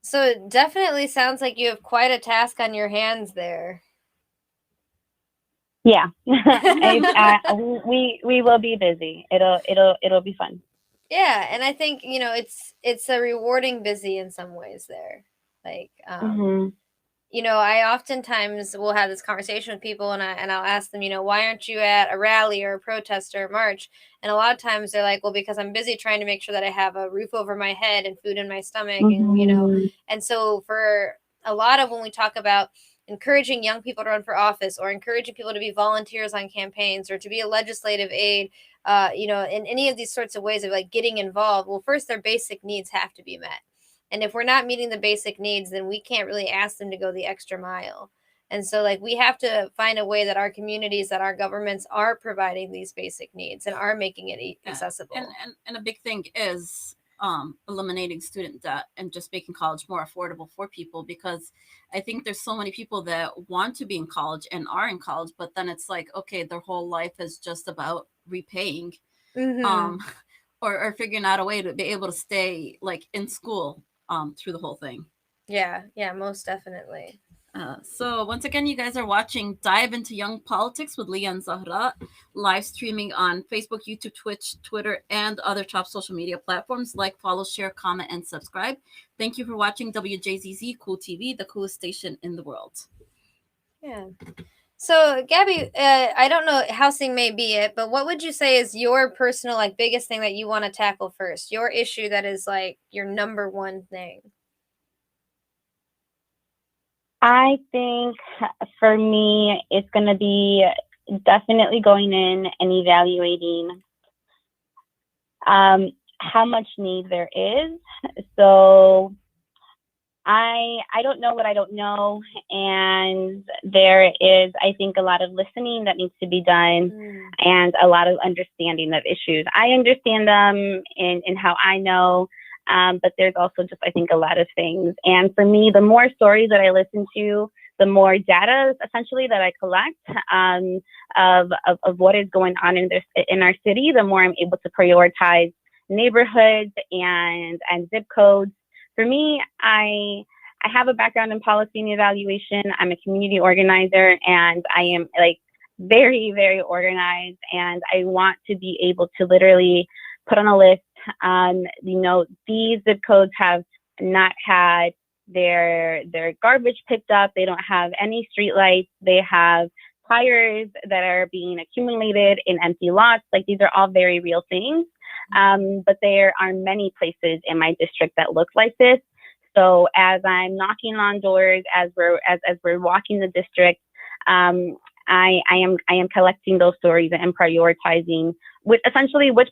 So it definitely sounds like you have quite a task on your hands there. Yeah, we will be busy. It'll be fun. Yeah, and I think, you know, it's a rewarding busy in some ways there. Like you know, I oftentimes will have this conversation with people, and I'll ask them, you know, why aren't you at a rally or a protest or a march? And a lot of times they're like, well, because I'm busy trying to make sure that I have a roof over my head and food in my stomach, and you know, and so for a lot of when we talk about encouraging young people to run for office, or encouraging people to be volunteers on campaigns, or to be a legislative aide, you know, in any of these sorts of ways of like getting involved, well, first their basic needs have to be met. And if we're not meeting the basic needs, then we can't really ask them to go the extra mile. And so like we have to find a way that our communities, that our governments are providing these basic needs and are making it accessible. And a big thing is eliminating student debt and just making college more affordable for people, because I think there's so many people that want to be in college and are in college, but then it's like, okay, their whole life is just about repaying or figuring out a way to be able to stay like in school through the whole thing. Yeah, most definitely. So once again, you guys are watching Dive into Young Politics with Leah and Zahara, live streaming on Facebook, YouTube, Twitch, Twitter, and other top social media platforms. Like, follow, share, comment, and subscribe. Thank you for watching WJZZ Cool TV, the coolest station in the world. Yeah. So, Gabi, I don't know, housing may be it, but what would you say is your personal, like, biggest thing that you want to tackle first? Your issue that is, like, your number one thing? I think for me, it's going to be definitely going in and evaluating how much need there is. So I don't know what I don't know, and there is, I think, a lot of listening that needs to be done, and a lot of understanding of issues. I understand them in how I know, but there's also just, I think, a lot of things. And for me, the more stories that I listen to, the more data essentially that I collect of what is going on in our city, the more I'm able to prioritize neighborhoods and zip codes. For me, I have a background in policy and evaluation. I'm a community organizer, and I am like very, very organized, and I want to be able to literally put on a list, you know, these zip codes have not had their garbage picked up. They don't have any street lights. They have tires that are being accumulated in empty lots. Like, these are all very real things. But there are many places in my district that look like this. So as I'm knocking on doors, as we're walking the district, I am collecting those stories and prioritizing which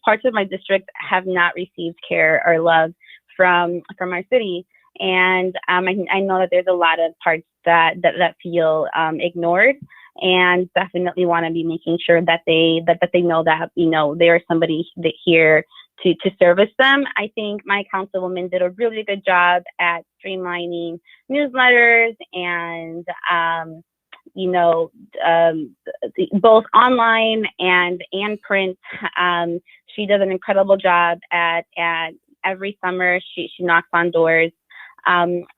parts of my district have not received care or love from our city. And I know that there's a lot of parts that feel ignored, and definitely want to be making sure that they know that, you know, there's somebody here to service them. I think my councilwoman did a really good job at streamlining newsletters and you know, both online and print. She does an incredible job at every summer. She knocks on doors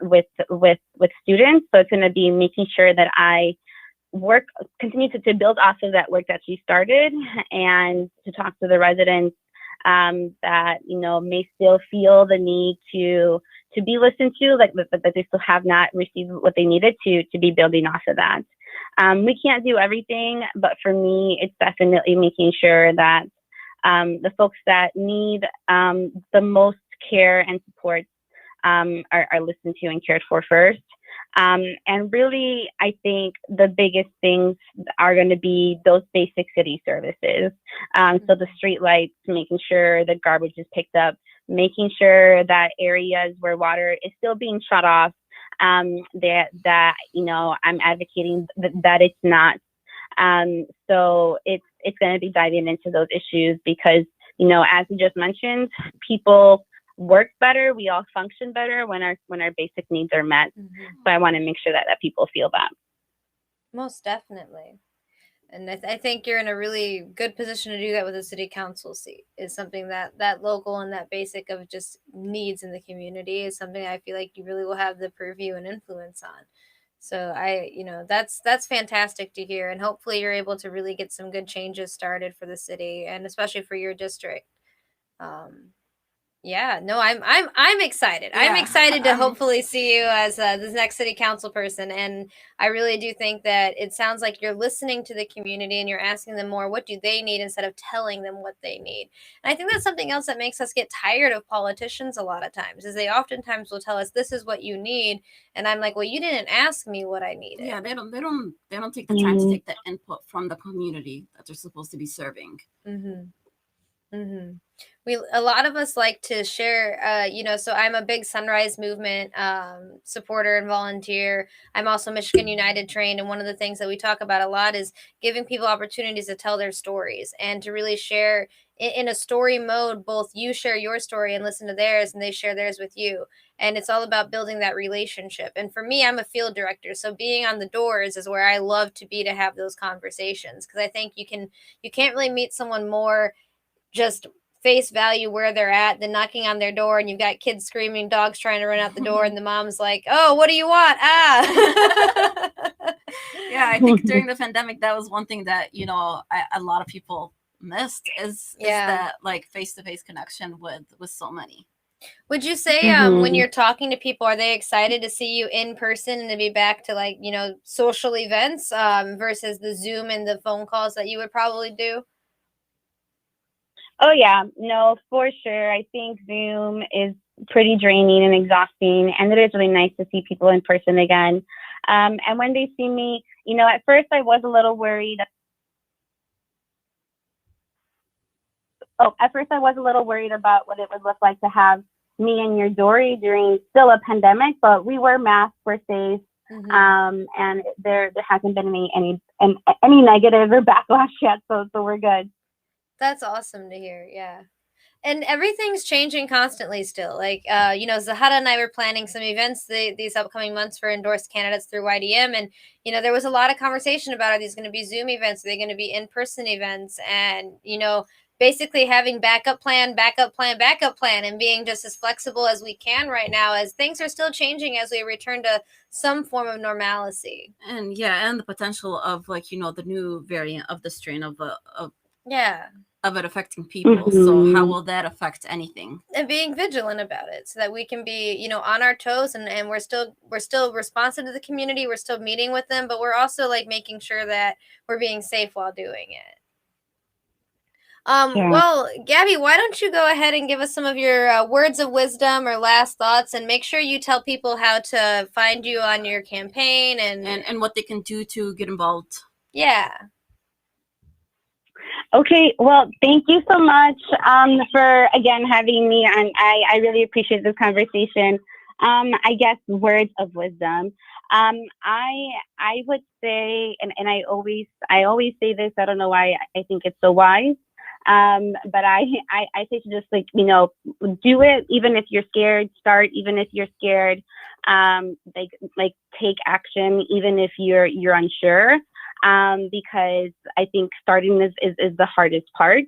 with students. So it's going to be making sure that I continue to build off of that work that she started, and to talk to the residents that, you know, may still feel the need to be listened to, like that they still have not received what they needed to be building off of that. We can't do everything, but for me, it's definitely making sure that the folks that need the most care and support are listened to and cared for first. And really, I think the biggest things are going to be those basic city services. So the street lights, making sure the garbage is picked up, making sure that areas where water is still being shut off, that I'm advocating that it's not. So it's going to be diving into those issues because, as you just mentioned, people work better, we all function better when our basic needs are met. So I want to make sure that people feel that. Most definitely. And I think you're in a really good position to do that with a city council seat. Is something that local and that basic of just needs in the community is something I feel like you really will have the purview and influence on. So that's fantastic to hear, and hopefully you're able to really get some good changes started for the city and especially for your district. Yeah, no, I'm excited. I'm excited to hopefully see you as this next city council person, and I really do think that it sounds like you're listening to the community and you're asking them more what do they need instead of telling them what they need. And I think that's something else that makes us get tired of politicians a lot of times, is they oftentimes will tell us this is what you need, and I'm like, well, you didn't ask me what I needed. Yeah, they don't take the time to take the input from the community that they're supposed to be serving. A lot of us like to share, so I'm a big Sunrise Movement supporter and volunteer. I'm also Michigan United trained, and one of the things that we talk about a lot is giving people opportunities to tell their stories and to really share in a story mode. Both you share your story and listen to theirs, and they share theirs with you. And it's all about building that relationship. And for me, I'm a field director, so being on the doors is where I love to be, to have those conversations, because I think you can't really meet someone more just face value where they're at than knocking on their door and you've got kids screaming, dogs trying to run out the door, and the mom's like, oh, what do you want? Yeah, I think during the pandemic that was one thing that a lot of people missed is that like face-to-face connection with so many. Would you say when you're talking to people, are they excited to see you in person and to be back to social events versus the Zoom and the phone calls that you would probably do? Oh, yeah. No, for sure. I think Zoom is pretty draining and exhausting, and it is really nice to see people in person again. And when they see me, at first I was a little worried. About what it would look like to have me in your dory during still a pandemic, but we were masked, we're safe. And there hasn't been any negative or backlash yet, so we're good. That's awesome to hear. Yeah. And everything's changing constantly still. Zahara and I were planning some events these upcoming months for endorsed candidates through YDM. And, there was a lot of conversation about, are these going to be Zoom events? Are they going to be in-person events? And, basically having backup plan, and being just as flexible as we can right now, as things are still changing as we return to some form of normalcy. And and the potential of the new variant of the strain of it affecting people. So how will that affect anything? And being vigilant about it so that we can be, on our toes, and we're still responsive to the community. We're still meeting with them, but we're also making sure that we're being safe while doing it. Well, Gabi, why don't you go ahead and give us some of your words of wisdom or last thoughts, and make sure you tell people how to find you on your campaign and what they can do to get involved. Yeah. Okay, well, thank you so much for, again, having me, and I really appreciate this conversation. I guess words of wisdom. I would say, and I always say this, I don't know why I think it's so wise, but I say to just do it, even if you're scared. Start even if you're scared. Take action even if you're unsure. Because I think starting this is the hardest part.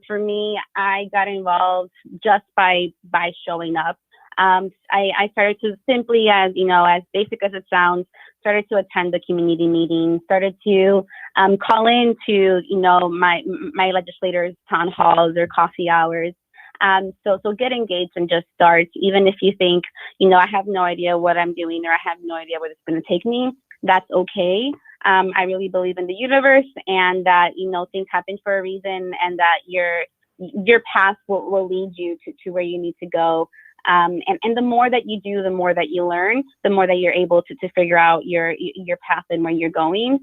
For me, I got involved just by showing up. I started to simply, as basic as it sounds, started to attend the community meetings, started to call in to my legislators' town halls or coffee hours. So get engaged and just start, even if you think I have no idea what I'm doing or I have no idea where it's going to take me. That's okay. I really believe in the universe, and that things happen for a reason, and that your path will lead you to where you need to go. And the more that you do, the more that you learn, the more that you're able to figure out your path and where you're going.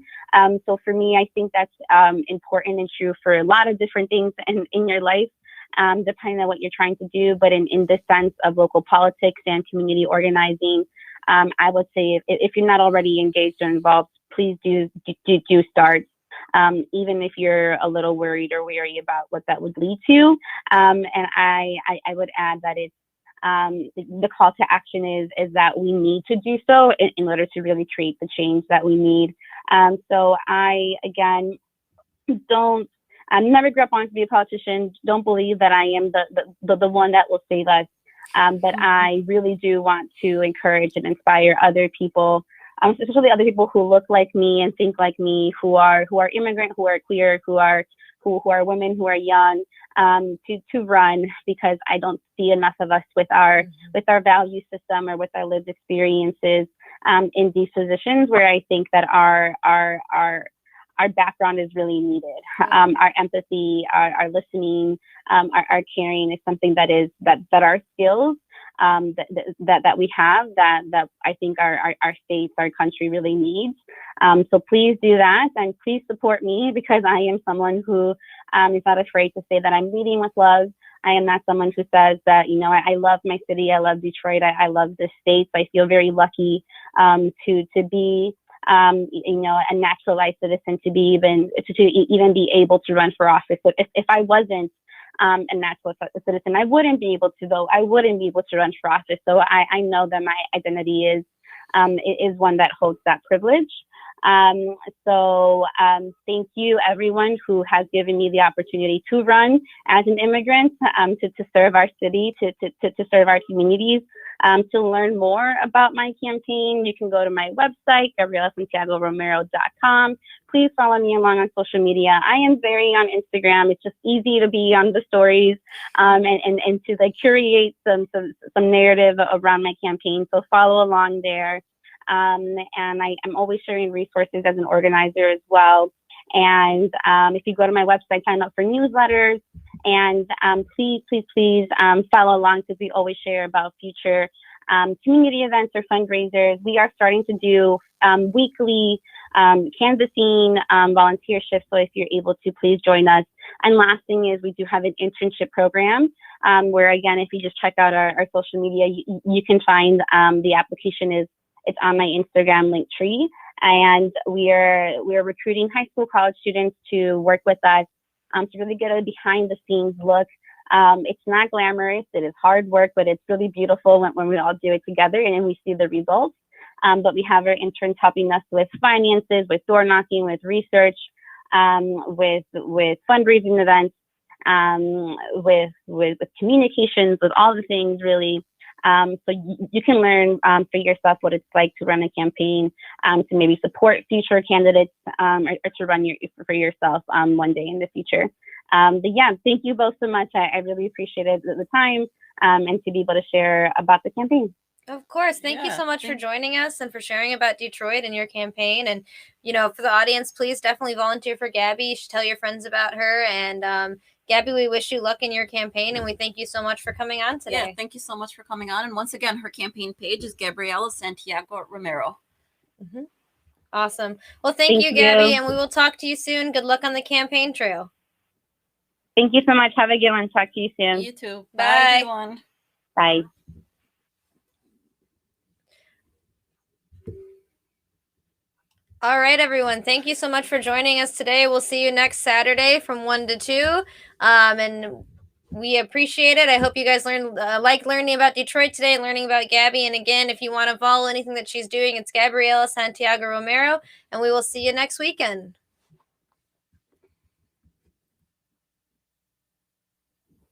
So for me, I think that's important and true for a lot of different things in your life, depending on what you're trying to do. But in this sense of local politics and community organizing, I would say if you're not already engaged or involved, please do start. Even if you're a little worried or weary about what that would lead to. And I would add that it's the call to action is that we need to do so in order to really create the change that we need. So I, again, I never grew up wanting to be a politician. Don't believe that I am the one that will save us. But I really do want to encourage and inspire other people, especially other people who look like me and think like me, who are immigrant, who are queer, who are women, who are young, to run, because I don't see enough of us with our value system or with our lived experiences in these positions where I think that our background is really needed. Our empathy, our listening, our caring is something that our skills that we have that I think our states, our country really needs. So please do that, and please support me, because I am someone who is not afraid to say that I'm leading with love. I am not someone who says that, I love my city, I love Detroit, I love this state. I feel very lucky to be a naturalized citizen, to even be able to run for office. So if I wasn't a natural citizen, I wouldn't be able to run for office. So I know that my identity is one that holds that privilege. So thank you, everyone who has given me the opportunity to run as an immigrant, to serve our city, to serve our communities. To learn more about my campaign, you can go to my website, GabrielaSantiagoRomero.com. Please follow me along on social media. I am very on Instagram. It's just easy to be on the stories, and to curate some narrative around my campaign. So follow along there. And I'm always sharing resources as an organizer as well. And if you go to my website, sign up for newsletters, and please follow along, because we always share about future community events or fundraisers. We are starting to do weekly canvassing volunteer shifts, so if you're able to, please join us. And last thing is, we do have an internship program where, again, if you just check out our social media, you can find the application it's on my Instagram link tree. And we are recruiting high school, college students to work with us to really get a behind the scenes look. It's not glamorous, it is hard work, but it's really beautiful when we all do it together and then we see the results. But we have our interns helping us with finances, with door knocking, with research, with fundraising events, with communications, with all the things really. So you can learn for yourself what it's like to run a campaign, to maybe support future candidates, or to run for yourself one day in the future. But yeah, thank you both so much. I really appreciated the time and to be able to share about the campaign. Of course. Thank you so much for joining us and for sharing about Detroit and your campaign. And, for the audience, please definitely volunteer for Gabi. You should tell your friends about her. And Gabi, we wish you luck in your campaign, and we thank you so much for coming on today. Yeah, thank you so much for coming on. And once again, her campaign page is Gabriela Santiago Romero. Mm-hmm. Awesome. Well, thank you, Gabi, and we will talk to you soon. Good luck on the campaign trail. Thank you so much. Have a good one. Talk to you soon. You too. Bye. Bye, everyone. Bye. All right, everyone. Thank you so much for joining us today. We'll see you next Saturday from 1 to 2. And we appreciate it. I hope you guys like learning about Detroit today and learning about Gabi. And again, if you want to follow anything that she's doing, it's Gabriela Santiago Romero. And we will see you next weekend.